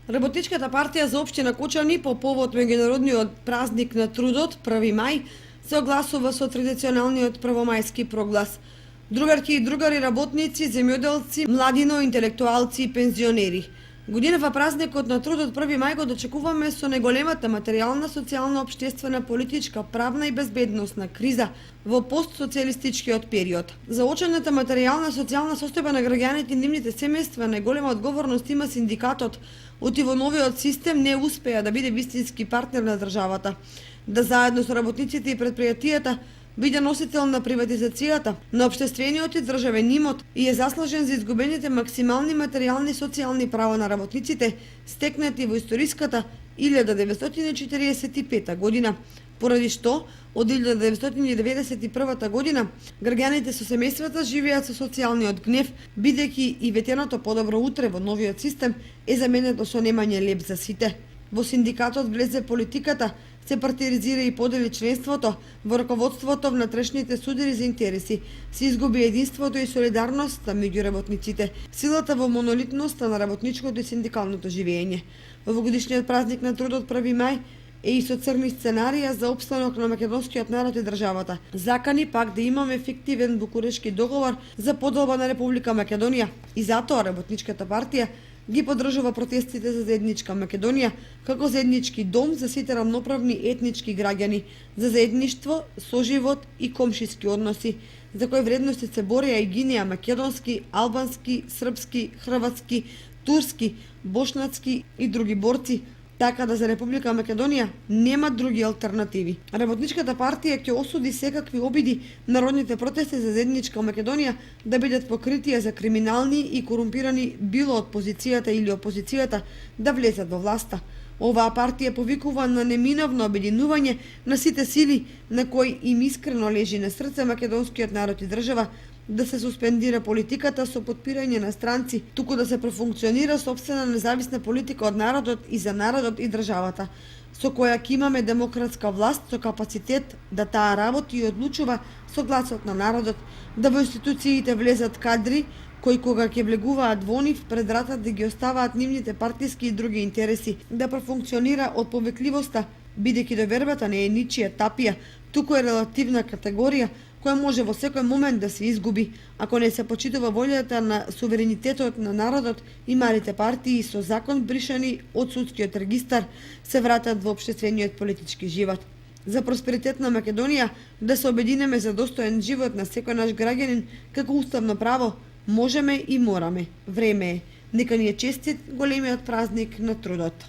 Работничката партија за општина Кочани по повод меѓународниот празник на трудот 1 мај се огласува со традиционалниот првомајски проглас. Другарки и другари работници, земјоделци, младино, интелектуалци и пензионери. Годинава празникот на трудот 1 мај го дочекуваме со најголемата материјална, социјална, општествена, политичка, правна и безбедносна криза во постсоцијалистичкиот период. За очената материјална социјална состојба на граѓаните и нивните семејства најголема одговорност има синдикатот. Во новиот систем не успеа да биде вистински партнер на државата, да заедно со работниците и предпријатијата биде носител на приватизацијата на општествениот и државен имот и е заслужен за изгубените максимални материјални и социјални права на работниците, стекнати во историската 1945 година, поради што од 1991 година граѓаните со семејствата живеат со социјалниот гнев, бидејќи и ветеното подобро утре во новиот систем е заменето со немање леп за сите. Во синдикатот влезе политиката, се партизира и подели членството, во раководството внатрешните судири за интереси, се изгуби единството и солидарноста меѓу работниците, силата во монолитноста на работничкото и синдикалното живење. Овогодишниот празник на трудот 1 мај е и со црни сценарија за опстанок на македонскиот народ и државата. Закани пак да имаме ефективен Букурешки договор за поделба на Република Македонија и затоа Работничката партија ги поддржува протестите за заедничка Македонија како заеднички дом за сите рамноправни етнички граѓани, за заедништво, соживот и комшиски односи, за кои вредности се борија и гинеа македонски, албански, српски, хрватски, турски, бошнацки и други борци, така да за Република Македонија нема други алтернативи. Работничката партија ќе осуди секакви обиди народните протести за заедничка Македонија да бидат покритија за криминални и корумпирани било од позицијата или опозицијата да влезат во власта. Оваа партија повикува на неминовно обединување на сите сили на кои им искрено лежи на срце македонскиот народ и држава, да се суспендира политиката со подпирање на странци, туку да се профункционира сопствена независна политика од народот и за народот и државата, со која ќе имаме демократска власт со капацитет да таа работи и одлучува со гласот на народот, да во институциите влезат кадри кои кога ќе влегуваат во нив пред вратата да ги оставаат нивните партиски и други интереси, да профункционира од повекливоста, бидејќи довербата не е ничија тапија, туку е релативна категорија која може во секој момент да се изгуби, ако не се почитува волјата на суверенитетот на народот и малите партии со закон бришани од судскиот регистар се вратат во општествениот политички живот. За просперитет на Македонија да се обединеме за достоен живот на секој наш граѓанин како уставно право, можеме и мораме. Време е. Нека ни е честит големиот празник на трудот.